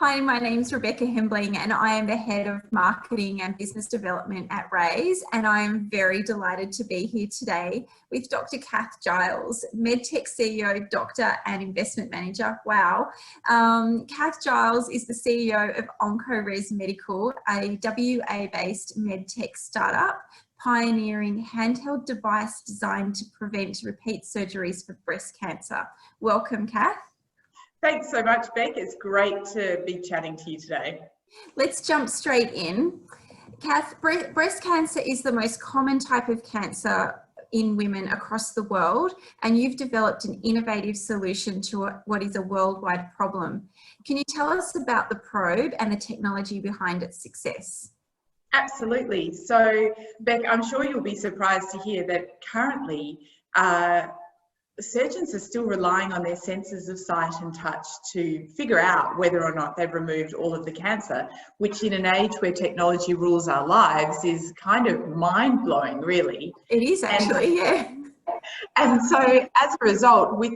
Hi, my name's Rebecca Hembling and I am the Head of Marketing and Business Development at RAISE, and I am very delighted to be here today with Dr Kath Giles, Medtech CEO, Doctor and Investment Manager. Wow. Kath Giles is the CEO of OncoRes Medical, a WA-based medtech startup pioneering handheld device designed to prevent repeat surgeries for breast cancer. Welcome, Kath. Thanks so much, Beck. It's great to be chatting to you today. Let's jump straight in. Kath, breast cancer is the most common type of cancer in women across the world, and you've developed an innovative solution to what is a worldwide problem. Can you tell us about the probe and the technology behind its success? Absolutely. So, Beck, I'm sure you'll be surprised to hear that currently surgeons are still relying on their senses of sight and touch to figure out whether or not they've removed all of the cancer, which in an age where technology rules our lives is kind of mind-blowing, really. It is actually, yeah. And so as a result, with,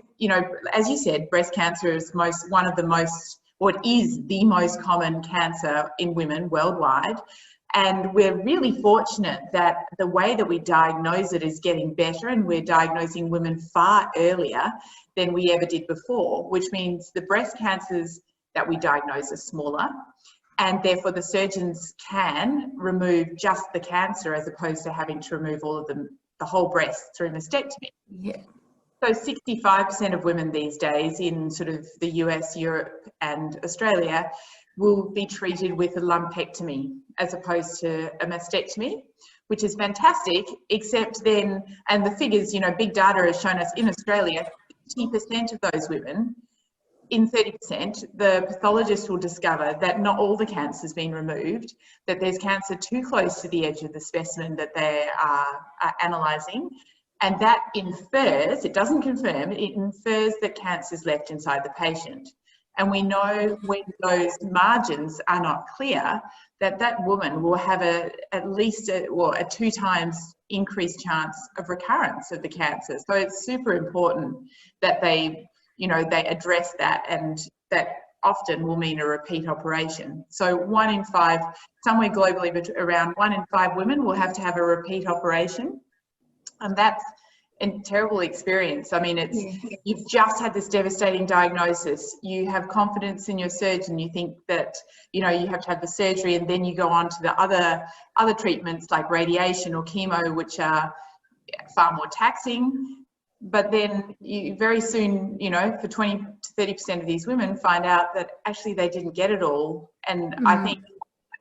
as you said, breast cancer is the most common cancer in women worldwide. And we're really fortunate that the way that we diagnose it is getting better, and we're diagnosing women far earlier than we ever did before, which means the breast cancers that we diagnose are smaller, and therefore the surgeons can remove just the cancer as opposed to having to remove all of the whole breast through mastectomy. Yeah. So 65% of women these days in sort of the US, Europe and Australia will be treated with a lumpectomy as opposed to a mastectomy, which is fantastic, except then, and the figures, big data has shown us in Australia, 50% of those women, in 30%, the pathologist will discover that not all the cancer's been removed, that there's cancer too close to the edge of the specimen that they are analysing, and that infers, it doesn't confirm, it infers that cancer's left inside the patient. And we know when those margins are not clear, that woman will have at least a 2 times increased chance of recurrence of the cancer. So it's super important that they address that, and that often will mean a repeat operation. So 1 in 5, somewhere globally, but around 1 in 5 women will have to have a repeat operation. And that's a terrible experience. I mean, you've just had this devastating diagnosis. You have confidence in your surgeon. You think that, you have to have the surgery, and then you go on to the other treatments like radiation or chemo, which are far more taxing. But then you very soon, for 20 to 30% of these women, find out that actually they didn't get it all. And I think,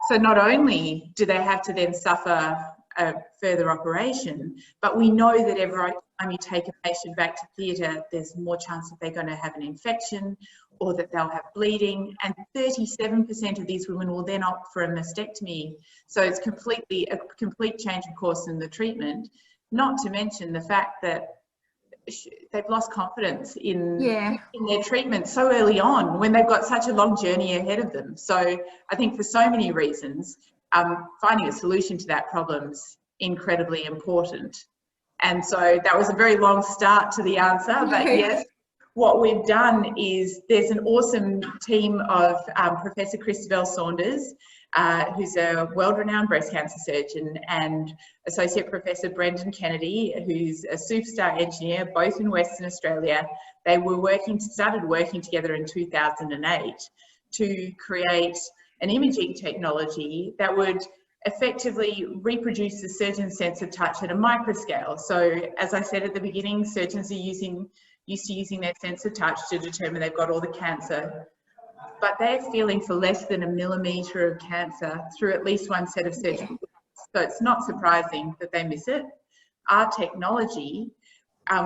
so not only do they have to then suffer a further operation, but we know that every time you take a patient back to theatre, there's more chance that they're going to have an infection or that they'll have bleeding, and 37% of these women will then opt for a mastectomy. So it's a complete change of course in the treatment, not to mention the fact that they've lost confidence in their treatment so early on when they've got such a long journey ahead of them. So I think for so many reasons, finding a solution to that problem's incredibly important. And so that was a very long start to the answer, but yes, what we've done is there's an awesome team of Professor Christabel Saunders, who's a world-renowned breast cancer surgeon, and Associate Professor Brendan Kennedy, who's a superstar engineer, both in Western Australia. They started working together in 2008 to create an imaging technology that would effectively reproduce the surgeon's sense of touch at a microscale. So as I said at the beginning, surgeons are used to using their sense of touch to determine they've got all the cancer, but they're feeling for less than 1 millimetre of cancer through at least one set of surgical. So it's not surprising that they miss it. Our technology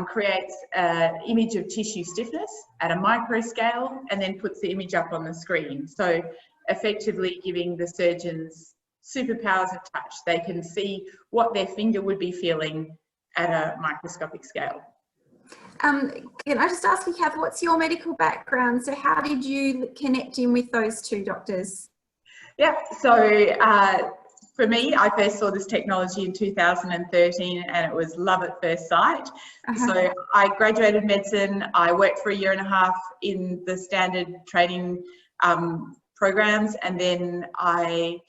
creates an image of tissue stiffness at a microscale and then puts the image up on the screen. So effectively giving the surgeons superpowers of touch. They can see what their finger would be feeling at a microscopic scale. Can I just ask you, Kath, what's your medical background? So how did you connect in with those two doctors? Yeah, so for me, I first saw this technology in 2013 and it was love at first sight. So I graduated medicine. I worked for 1.5 years in the standard training programs, and then I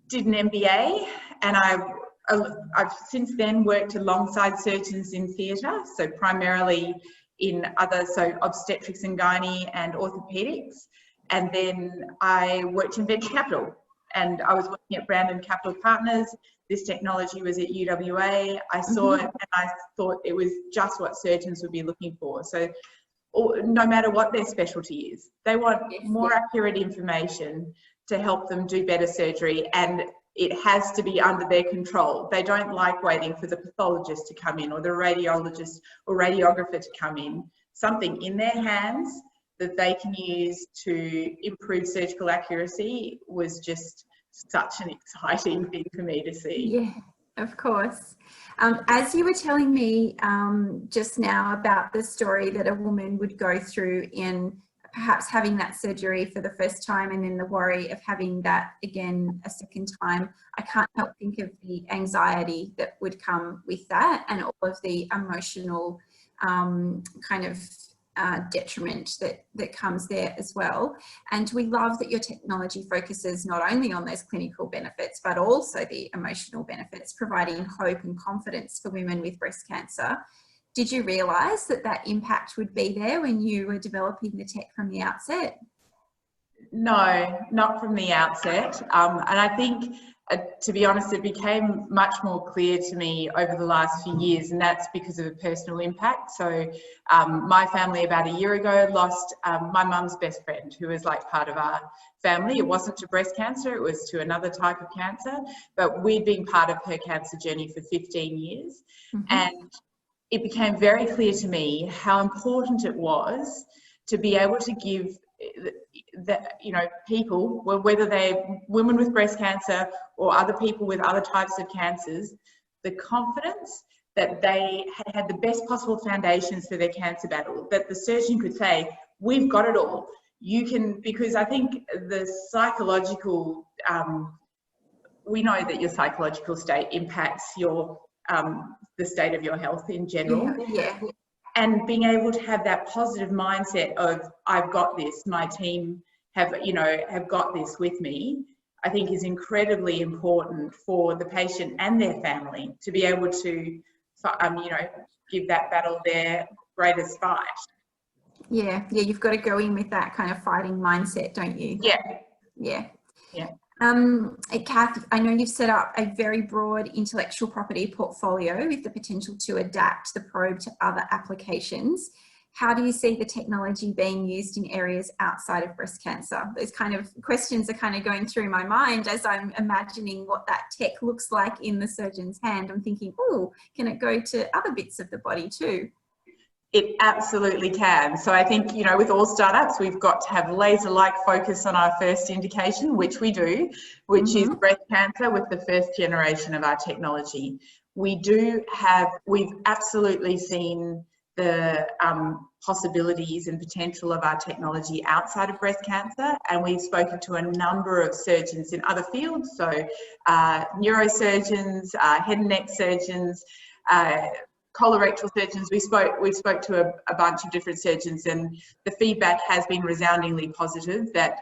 did an MBA, and I've since then worked alongside surgeons in theatre, so primarily in obstetrics and gynae and orthopaedics. And then I worked in venture capital, and I was working at Brandon Capital Partners. This technology was at UWA. I saw it, and I thought it was just what surgeons would be looking for. So no matter what their specialty is, they want more accurate information to help them do better surgery, and it has to be under their control. They don't like waiting for the pathologist to come in, or the radiologist or radiographer to come in. Something in their hands that they can use to improve surgical accuracy was just such an exciting thing for me to see. Yeah, of course. As you were telling me just now about the story that a woman would go through in perhaps having that surgery for the first time, and then the worry of having that again a second time, I can't help think of the anxiety that would come with that, and all of the emotional kind of detriment that comes there as well. And we love that your technology focuses not only on those clinical benefits, but also the emotional benefits, providing hope and confidence for women with breast cancer. Did you realise that that impact would be there when you were developing the tech from the outset? No, not from the outset. And I think, to be honest, it became much more clear to me over the last few years, and that's because of a personal impact. So my family about a year ago lost my mum's best friend, who was like part of our family. It wasn't to breast cancer, it was to another type of cancer, but we'd been part of her cancer journey for 15 years. And it became very clear to me how important it was to be able to give that, you know, people, whether they're women with breast cancer or other people with other types of cancers, the confidence that they had the best possible foundations for their cancer battle, that the surgeon could say, we've got it all. You can, because I think the psychological, we know that your psychological state impacts your the state of your health in general. And being able to have that positive mindset of, I've got this, my team have got this with me, I think is incredibly important for the patient and their family to be able to, give that battle their greatest fight. Yeah, you've got to go in with that kind of fighting mindset, don't you? Yeah. Kath, I know you've set up a very broad intellectual property portfolio with the potential to adapt the probe to other applications. How do you see the technology being used in areas outside of breast cancer? Those kind of questions are kind of going through my mind as I'm imagining what that tech looks like in the surgeon's hand. I'm thinking, oh, can it go to other bits of the body too? It absolutely can. So I think, with all startups, we've got to have laser-like focus on our first indication, which we do, which is breast cancer with the first generation of our technology. We've absolutely seen the possibilities and potential of our technology outside of breast cancer, and we've spoken to a number of surgeons in other fields, so neurosurgeons, head and neck surgeons, colorectal surgeons. We spoke to a bunch of different surgeons, and the feedback has been resoundingly positive that,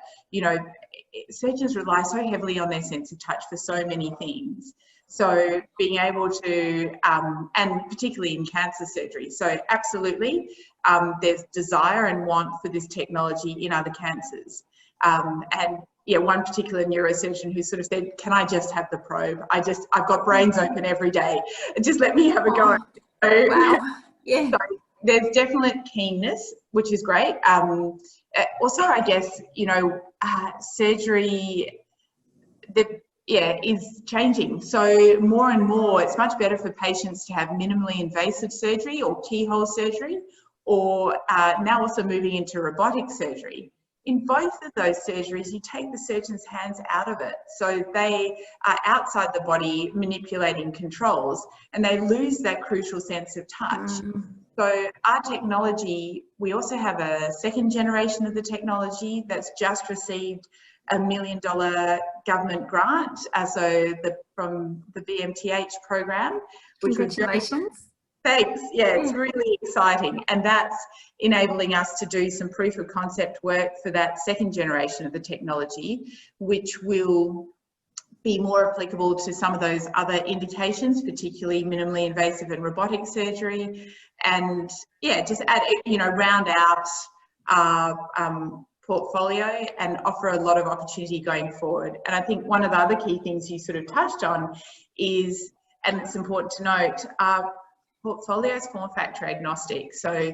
surgeons rely so heavily on their sense of touch for so many things. So being able to, and particularly in cancer surgery, so absolutely, there's desire and want for this technology in other cancers. One particular neurosurgeon who sort of said, can I just have the probe? I've got brains open every day. Just let me have a go. So, wow. Yeah. So there's definite keenness, which is great. Also, I guess, surgery is changing. So more and more, it's much better for patients to have minimally invasive surgery or keyhole surgery, or now also moving into robotic surgery. In both of those surgeries, you take the surgeon's hands out of it. So they are outside the body manipulating controls, and they lose that crucial sense of touch. So our technology, we also have a second generation of the technology that's just received a $1 million government grant, from the BMTH program. Congratulations. Thanks. Yeah, it's really exciting. And that's enabling us to do some proof of concept work for that second generation of the technology, which will be more applicable to some of those other indications, particularly minimally invasive and robotic surgery. And yeah, just add, round out our portfolio and offer a lot of opportunity going forward. And I think one of the other key things you sort of touched on is, and it's important to note, our portfolio is form factor agnostic. So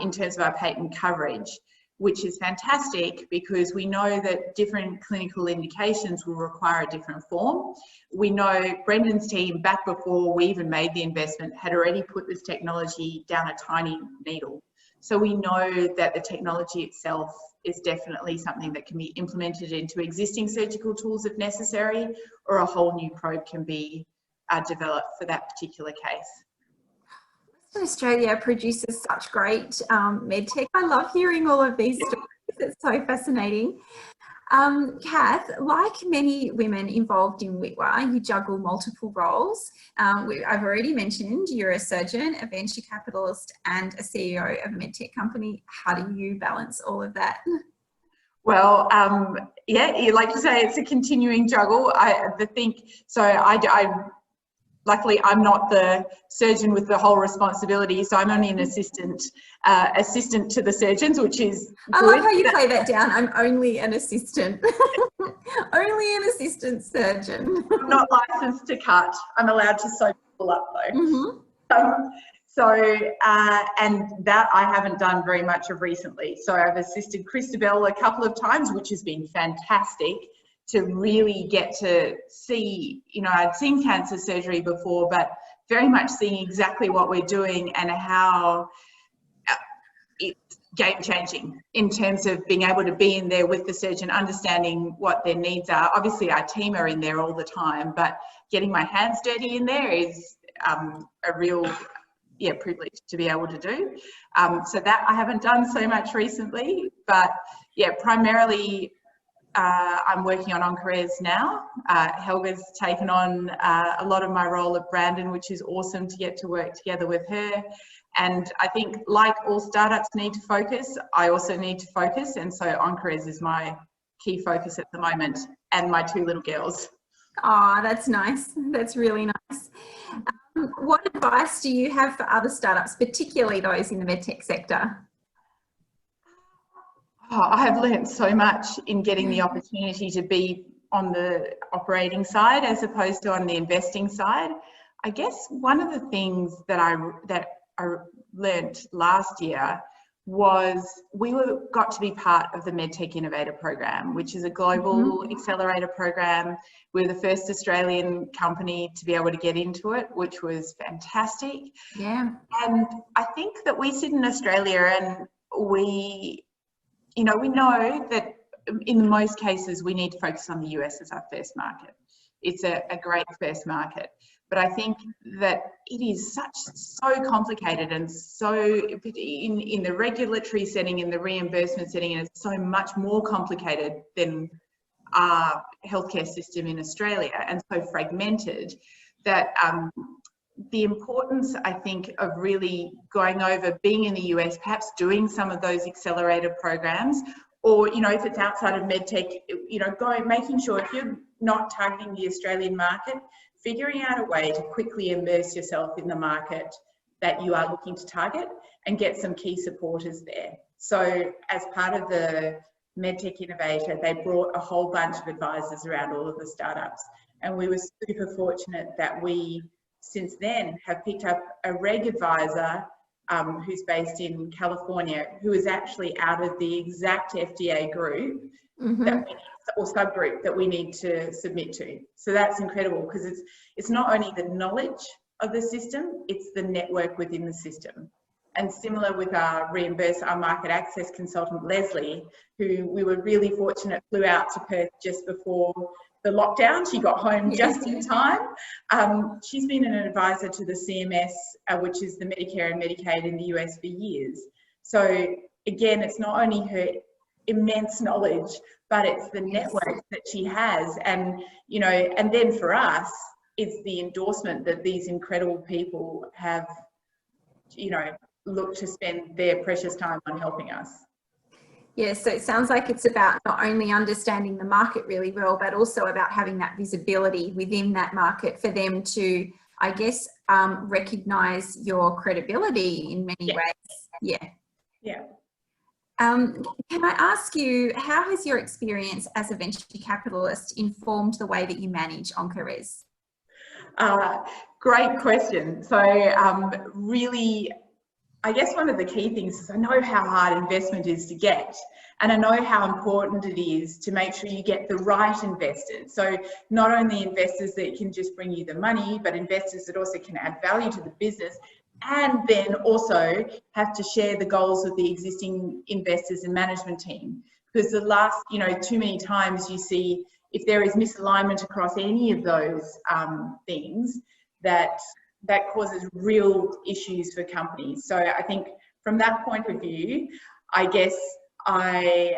in terms of our patent coverage, which is fantastic because we know that different clinical indications will require a different form. We know Brendan's team, back before we even made the investment, had already put this technology down a tiny needle. So we know that the technology itself is definitely something that can be implemented into existing surgical tools if necessary, or a whole new probe can be developed for that particular case. Australia produces such great medtech. I love hearing all of these stories. It's so fascinating. Kath, like many women involved in WITWA, you juggle multiple roles. I've already mentioned you're a surgeon, a venture capitalist, and a CEO of a medtech company. How do you balance all of that? Well, yeah, like you say, it's a continuing juggle. Luckily, I'm not the surgeon with the whole responsibility, so I'm only an assistant to the surgeons, which is I love how you play that down. I'm only an assistant. Only an assistant surgeon. I'm not licensed to cut. I'm allowed to sew people up, though. Mm-hmm. And that I haven't done very much of recently. So I've assisted Christabel a couple of times, which has been fantastic, to really get to see, I'd seen cancer surgery before, but very much seeing exactly what we're doing and how it's game-changing in terms of being able to be in there with the surgeon, understanding what their needs are. Obviously, our team are in there all the time, but getting my hands dirty in there is a real privilege to be able to do. So that I haven't done so much recently, but yeah, primarily I'm working on OncoRes now. Helga's taken on a lot of my role at Brandon, which is awesome to get to work together with her. And I think, like all startups need to focus, I also need to focus. And so OncoRes is my key focus at the moment, and my two little girls. Oh, that's nice. That's really nice. What advice do you have for other startups, particularly those in the medtech sector? Oh, I have learned so much in getting the opportunity to be on the operating side as opposed to on the investing side. I guess one of the things that I learned last year was we got to be part of the MedTech Innovator Program, which is a global accelerator program. We're the first Australian company to be able to get into it, which was fantastic. Yeah. And I think that we sit in Australia and we know that in most cases we need to focus on the US as our first market. It's a great first market. But I think that it is so complicated and so in the regulatory setting, in the reimbursement setting, and it's so much more complicated than our healthcare system in Australia, and so fragmented that the importance, I think, of really going over, being in the US, perhaps doing some of those accelerator programs, or, if it's outside of medtech, making sure if you're not targeting the Australian market, figuring out a way to quickly immerse yourself in the market that you are looking to target and get some key supporters there. So as part of the MedTech Innovator, they brought a whole bunch of advisors around all of the startups. And we were super fortunate that we, since then, have picked up a reg advisor who's based in California, who is actually out of the exact FDA group that we need, or subgroup that we need to submit to. So that's incredible, because it's not only the knowledge of the system, it's the network within the system. And similar with our market access consultant, Leslie, who we were really fortunate, flew out to Perth just before the lockdown. She got home just in time. She's been an advisor to the CMS, which is the Medicare and Medicaid in the US, for years. So again, it's not only her immense knowledge, but it's the network that she has. And, and then for us, it's the endorsement that these incredible people have look to spend their precious time on helping us. Yeah, so it sounds like it's about not only understanding the market really well, but also about having that visibility within that market for them to, I guess, recognise your credibility in many ways. Yeah. Yeah. Can I ask you, how has your experience as a venture capitalist informed the way that you manage OncoRes? Great question. So really, I guess one of the key things is I know how hard investment is to get, and I know how important it is to make sure you get the right investors. So not only investors that can just bring you the money, but investors that also can add value to the business, and then also have to share the goals of the existing investors and management team. Because the last, too many times you see, if there is misalignment across any of those things, that causes real issues for companies. So I think from that point of view, I guess I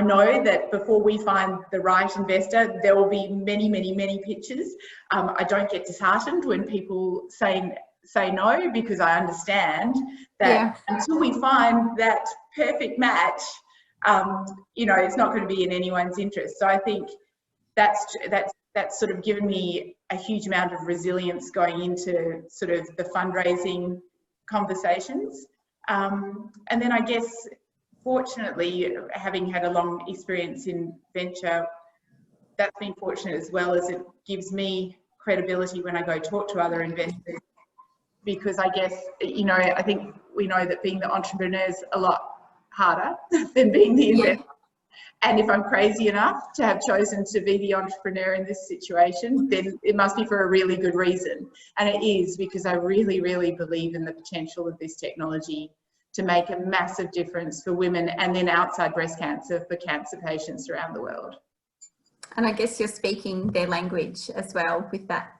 know that before we find the right investor, there will be many, many, many pitches. I don't get disheartened when people say no, because I understand that until we find that perfect match, it's not going to be in anyone's interest. So I think that's sort of given me a huge amount of resilience going into sort of the fundraising conversations. And then I guess, fortunately, having had a long experience in venture, that's been fortunate as well, as it gives me credibility when I go talk to other investors. Because I guess, I think we know that being the entrepreneur is a lot harder than being the investor. And if I'm crazy enough to have chosen to be the entrepreneur in this situation, then it must be for a really good reason. And it is, because I really, really believe in the potential of this technology to make a massive difference for women, and then outside breast cancer, for cancer patients around the world. And I guess you're speaking their language as well with that.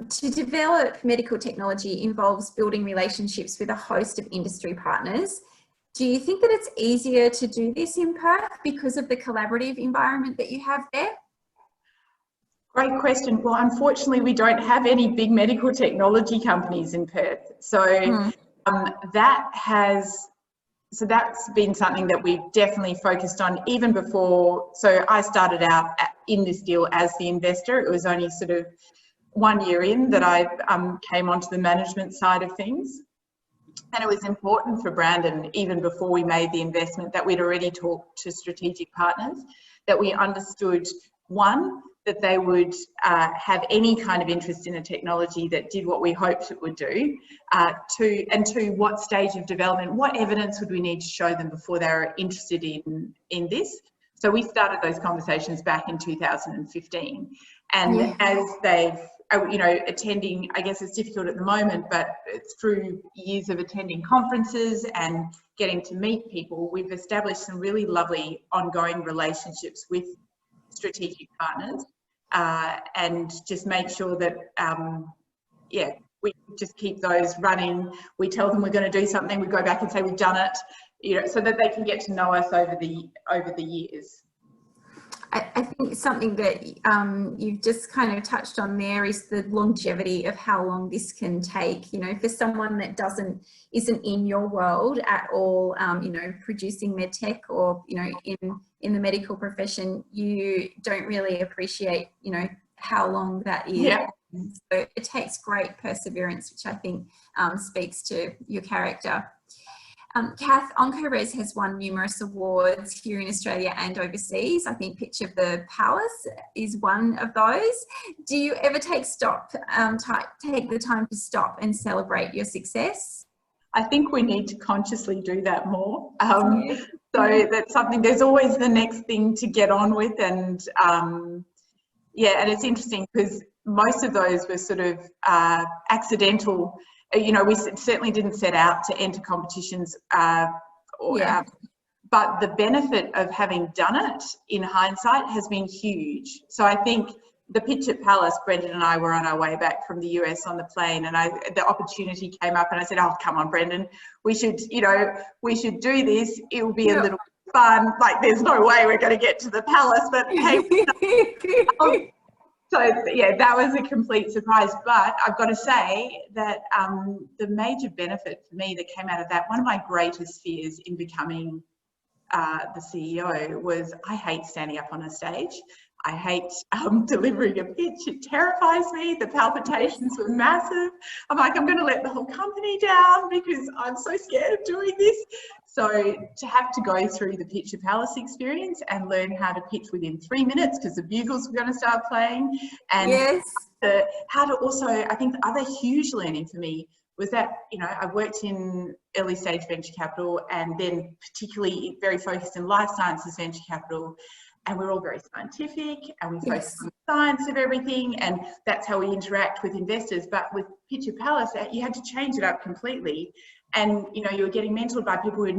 To develop medical technology involves building relationships with a host of industry partners. Do you think that it's easier to do this in Perth because of the collaborative environment that you have there? Great question. Well, unfortunately, we don't have any big medical technology companies in Perth. So that's been something that we've definitely focused on even before. So I started out in this deal as the investor. It was only sort of 1 year in that I came onto the management side of things. And it was important for Brandon, even before we made the investment, that we'd already talked to strategic partners, that we understood, one, that they would have any kind of interest in a technology that did what we hoped it would do, two, what stage of development, what evidence would we need to show them before they were interested in this. So we started those conversations back in 2015. And as they've, attending, I guess it's difficult at the moment, but it's through years of attending conferences and getting to meet people, we've established some really lovely ongoing relationships with strategic partners, and just make sure that, we just keep those running. We tell them we're going to do something, we go back and say we've done it, so that they can get to know us over the years. I think something that you've just kind of touched on there is the longevity of how long this can take. For someone that isn't in your world at all, producing medtech or in the medical profession, you don't really appreciate how long that is. Yeah. So it takes great perseverance, which I think speaks to your character. Kath, OncoRes has won numerous awards here in Australia and overseas. I think Pitch of the Palace is one of those. Do you ever take the time to stop and celebrate your success? I think we need to consciously do that more. So that's something, there's always the next thing to get on with. And and it's interesting because most of those were sort of accidental. We certainly didn't set out to enter competitions, but the benefit of having done it in hindsight has been huge. So I think the pitch at Palace, Brendan and I were on our way back from the US on the plane, and the opportunity came up, and I said, "Oh, come on, Brendan, we should do this. It will be a little fun. Like, there's no way we're going to get to the Palace, but hey." So yeah, that was a complete surprise. But I've got to say that the major benefit for me that came out of that, one of my greatest fears in becoming the CEO was I hate standing up on a stage. I hate delivering a pitch. It terrifies me. The palpitations were massive. I'm like, I'm going to let the whole company down because I'm so scared of doing this. So to have to go through the Picture Palace experience and learn how to pitch within 3 minutes because the bugles were going to start playing, and Yes. how to also, I think the other huge learning for me was that, you know, I worked in early stage venture capital and then particularly very focused in life sciences venture capital. And we're all very scientific and we focus on the science of everything, and that's how we interact with investors. But with Picture Palace, you had to change it up completely. And, you know, you were getting mentored by people who had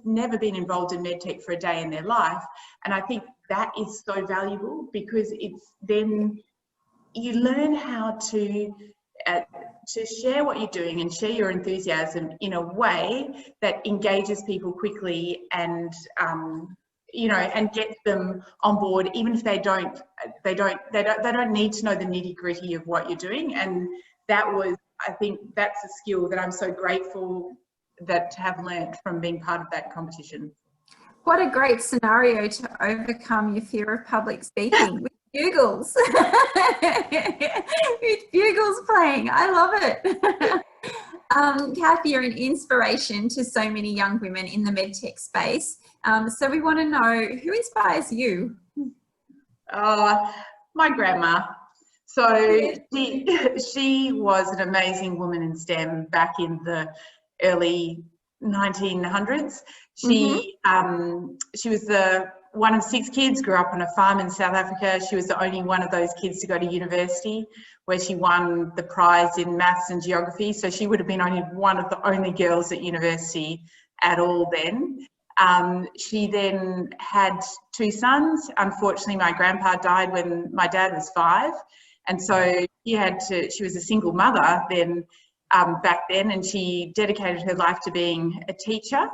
never been involved in medtech for a day in their life. And I think that is so valuable because it's then you learn how to share what you're doing and share your enthusiasm in a way that engages people quickly and you know, and gets them on board, even if they don't need to know the nitty-gritty of what you're doing. And that was, I think that's a skill that I'm so grateful that to have learned from being part of that competition. What a great scenario to overcome your fear of public speaking with bugles. With bugles playing. I love it. Kath, you're an inspiration to so many young women in the medtech space. So we want to know, who inspires you? My grandma. So she was an amazing woman in STEM back in the early 1900s. She was the one of 6 kids, grew up on a farm in South Africa. She was the only one of those kids to go to university, where she won the prize in maths and geography. So she would have been only one of the only girls at university at all then. She then had 2 sons. Unfortunately, my grandpa died when my dad was 5. And so she was a single mother then, back then, and she dedicated her life to being a teacher.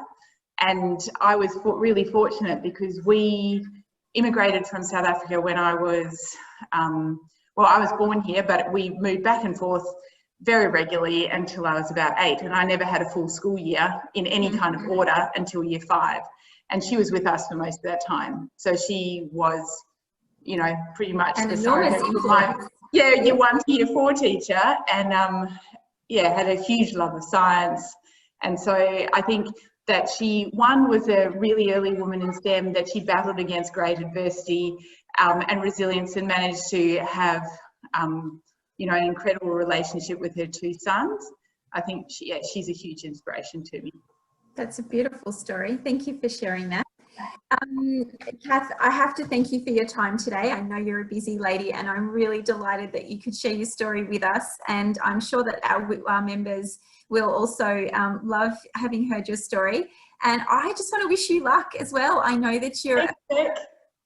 And I was really fortunate because we immigrated from South Africa when I was, well, I was born here, but we moved back and forth very regularly until I was about 8. And I never had a full school year in any kind of order until year 5. And she was with us for most of that time. So she was, you know, pretty much the surrogate for my, year 1 to year 4 teacher. And had a huge love of science. And so I think that she, one, was a really early woman in STEM, that she battled against great adversity and resilience and managed to have, you know, an incredible relationship with her 2 sons. I think she's a huge inspiration to me. That's a beautiful story. Thank you for sharing that. Kath, I have to thank you for your time today. I know you're a busy lady and I'm really delighted that you could share your story with us, and I'm sure that our WITWA members will also love having heard your story. And I just want to wish you luck as well. I know that you're a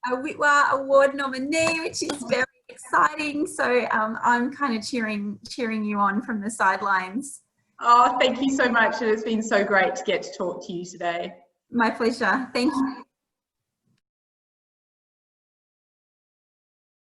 WITWA award nominee, which is very exciting. So I'm kind of cheering you on from the sidelines. Oh, thank you so much. It has been so great to get to talk to you today. My pleasure. Thank you.